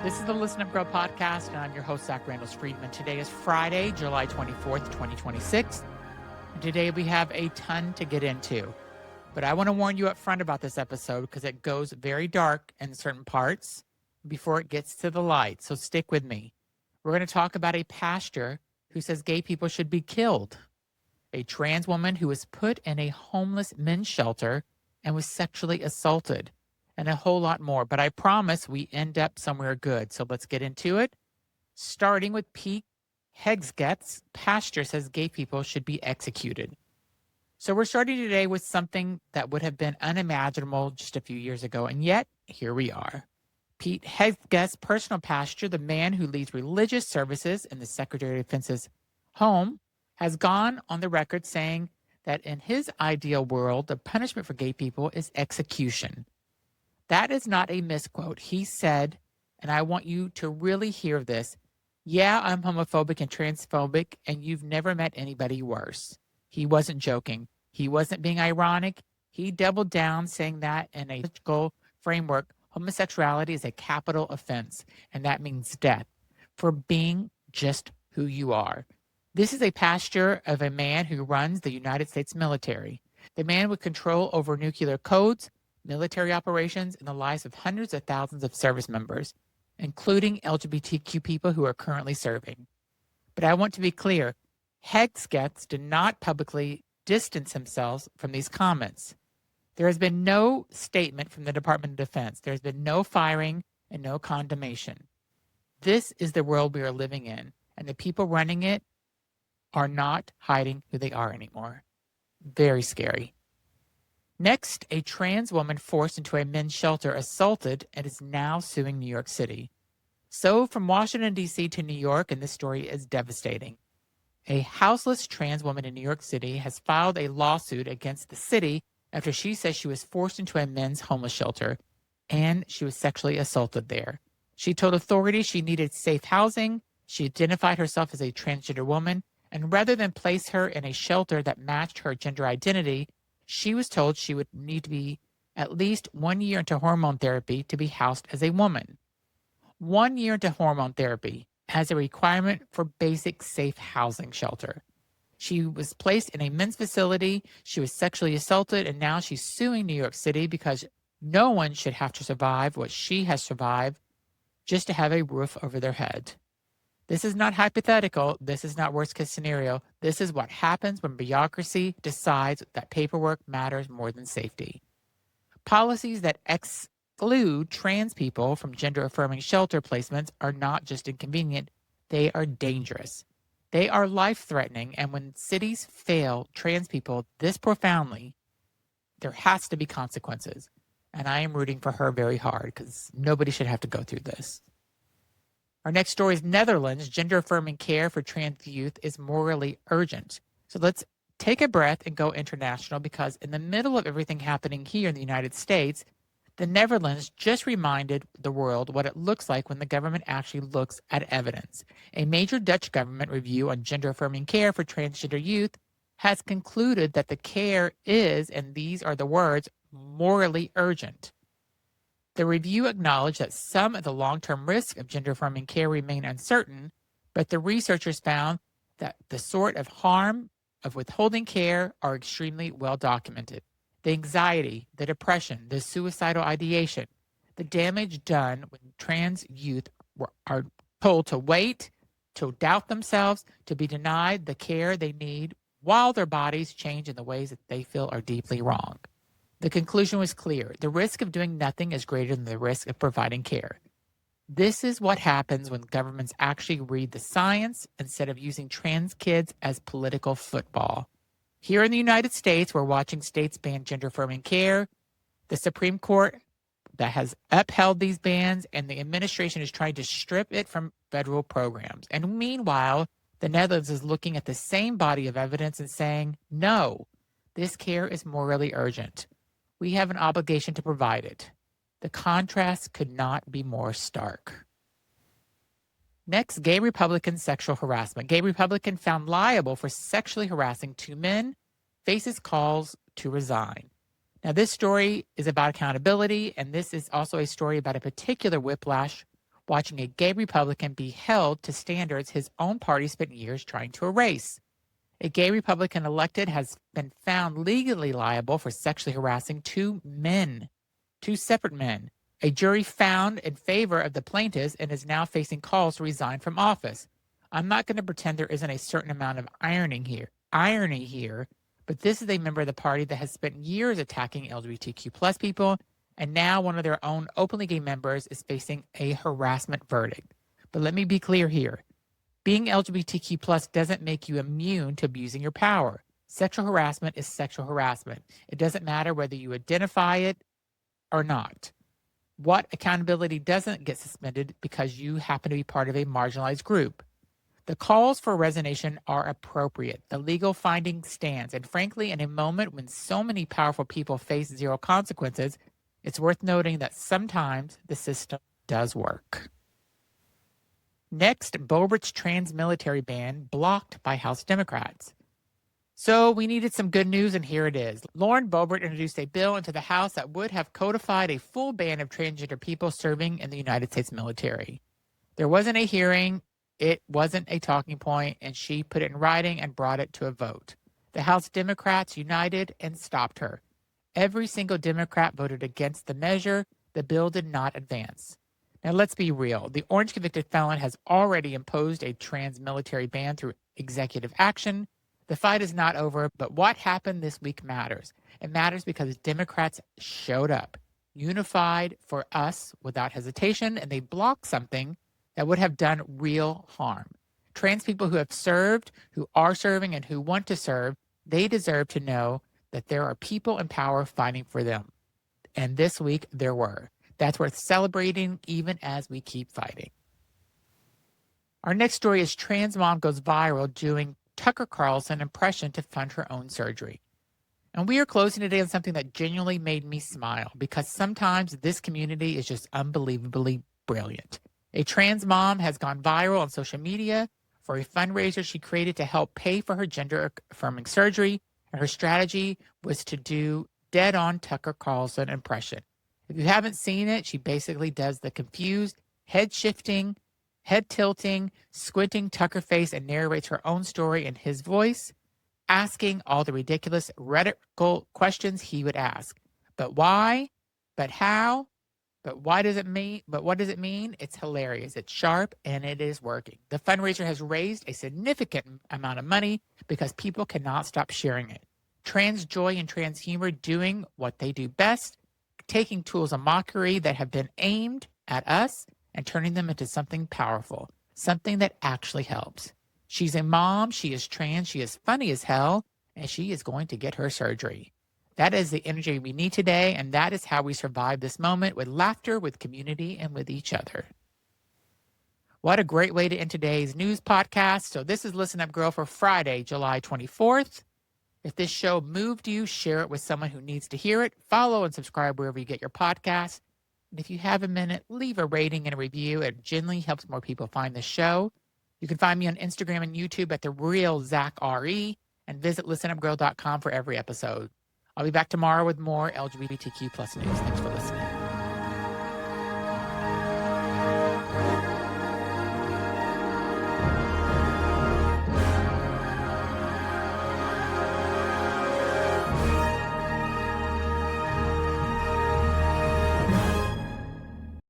This is the Listen Up Girl podcast, and I'm your host, Zach Randall-Friedman. Today is Friday, July 24th, 2026. And today we have a ton to get into. But I want to warn you up front about this episode because it goes very dark in certain parts before it gets to the light. So stick with me. We're going to talk about a pastor who says gay people should be killed, a trans woman who was put in a homeless men's shelter and was sexually assaulted, and a whole lot more. But I promise we end up somewhere good. So let's get into it. Starting with Pete Hegseth, pastor says gay people should be executed. So we're starting today with something that would have been unimaginable just a few years ago, and yet here we are. Pete Hegseth, personal pastor, the man who leads religious services in the Secretary of Defense's home, has gone on the record saying that in his ideal world, the punishment for gay people is execution. That is not a misquote. He said, and I want you to really hear this, yeah, I'm homophobic and transphobic, and you've never met anybody worse. He wasn't joking. He wasn't being ironic. He doubled down, saying that in a political framework, homosexuality is a capital offense, and that means death for being just who you are. This is a pastor of a man who runs the United States military. The man with control over nuclear codes, military operations, and the lives of hundreds of thousands of service members, including LGBTQ people who are currently serving. But I want to be clear, Hegseth did not publicly distance himself from these comments. There has been no statement from the Department of Defense. There has been no firing and no condemnation. This is the world we are living in, and the people running it are not hiding who they are anymore. Very scary. Next, a trans woman forced into a men's shelter assaulted and is now suing New York City. So from Washington, D.C. to New York, and this story is devastating. A houseless trans woman in New York City has filed a lawsuit against the city after she says she was forced into a men's homeless shelter and she was sexually assaulted there. She told authorities she needed safe housing. She identified herself as a transgender woman, and rather than place her in a shelter that matched her gender identity, she was told she would need to be at least 1 year into hormone therapy to be housed as a woman. 1 year into hormone therapy as a requirement for basic safe housing shelter. She was placed in a men's facility. She was sexually assaulted, and now she's suing New York City because no one should have to survive what she has survived just to have a roof over their head. This is not hypothetical. This is not worst case scenario. This is what happens when bureaucracy decides that paperwork matters more than safety. Policies that exclude trans people from gender-affirming shelter placements are not just inconvenient, they are dangerous. They are life-threatening, and when cities fail trans people this profoundly, there has to be consequences. And I am rooting for her very hard because nobody should have to go through this. Our next story is Netherlands. Gender-affirming care for trans youth is morally urgent. So let's take a breath and go international, because in the middle of everything happening here in the United States, the Netherlands just reminded the world what it looks like when the government actually looks at evidence. A major Dutch government review on gender-affirming care for transgender youth has concluded that the care is, and these are the words, morally urgent. The review acknowledged that some of the long-term risks of gender-affirming care remain uncertain, but the researchers found that the sort of harm of withholding care are extremely well documented. The anxiety, the depression, the suicidal ideation, the damage done when trans youth are told to wait, to doubt themselves, to be denied the care they need while their bodies change in the ways that they feel are deeply wrong. The conclusion was clear. The risk of doing nothing is greater than the risk of providing care. This is what happens when governments actually read the science instead of using trans kids as political football. Here in the United States, we're watching states ban gender-affirming care. The Supreme Court that has upheld these bans, and the administration is trying to strip it from federal programs. And meanwhile, the Netherlands is looking at the same body of evidence and saying, no, this care is morally urgent. We have an obligation to provide it. The contrast could not be more stark. Next, gay Republican sexual harassment. Gay Republican found liable for sexually harassing two men, faces calls to resign. Now, this story is about accountability, and this is also a story about a particular whiplash watching a gay Republican be held to standards his own party spent years trying to erase. A gay Republican elected has been found legally liable for sexually harassing two separate men. A jury found in favor of the plaintiffs and is now facing calls to resign from office. I'm not going to pretend there isn't a certain amount of irony here, but this is a member of the party that has spent years attacking LGBTQ plus people, and now one of their own openly gay members is facing a harassment verdict. But let me be clear here. Being LGBTQ plus doesn't make you immune to abusing your power. Sexual harassment is sexual harassment. It doesn't matter whether you identify it or not. What accountability doesn't get suspended because you happen to be part of a marginalized group. The calls for resignation are appropriate. The legal finding stands. And frankly, in a moment when so many powerful people face zero consequences, it's worth noting that sometimes the system does work. Next, Boebert's trans military ban blocked by House Democrats. So we needed some good news, and here it is. Lauren Boebert introduced a bill into the House that would have codified a full ban of transgender people serving in the United States military. There wasn't a hearing, it wasn't a talking point, and she put it in writing and brought it to a vote. The House Democrats united and stopped her. Every single Democrat voted against the measure. The bill did not advance. Now, let's be real. The orange convicted felon has already imposed a trans military ban through executive action. The fight is not over, but what happened this week matters. It matters because Democrats showed up, unified for us without hesitation, and they blocked something that would have done real harm. Trans people who have served, who are serving, and who want to serve, they deserve to know that there are people in power fighting for them. And this week, there were. That's worth celebrating even as we keep fighting. Our next story is trans mom goes viral doing Tucker Carlson impression to fund her own surgery. And we are closing today on something that genuinely made me smile because sometimes this community is just unbelievably brilliant. A trans mom has gone viral on social media for a fundraiser she created to help pay for her gender-affirming surgery, and her strategy was to do dead-on Tucker Carlson impression. If you haven't seen it, she basically does the confused, head-shifting, head-tilting, squinting Tucker face and narrates her own story in his voice, asking all the ridiculous rhetorical questions he would ask. But why? But how? But why does it mean? But what does it mean? It's hilarious. It's sharp, and it is working. The fundraiser has raised a significant amount of money because people cannot stop sharing it. Trans joy and trans humor doing what they do best, taking tools of mockery that have been aimed at us and turning them into something powerful, something that actually helps. She's a mom, she is trans, she is funny as hell, and she is going to get her surgery. That is the energy we need today, and that is how we survive this moment with laughter, with community, and with each other. What a great way to end today's news podcast. So this is Listen Up Girl for Friday, July 24th. If this show moved you, share it with someone who needs to hear it. Follow and subscribe wherever you get your podcasts. And if you have a minute, leave a rating and a review. It genuinely helps more people find the show. You can find me on Instagram and YouTube at The Real Zach R.E. and visit listenupgirl.com for every episode. I'll be back tomorrow with more LGBTQ plus news. Thanks for listening.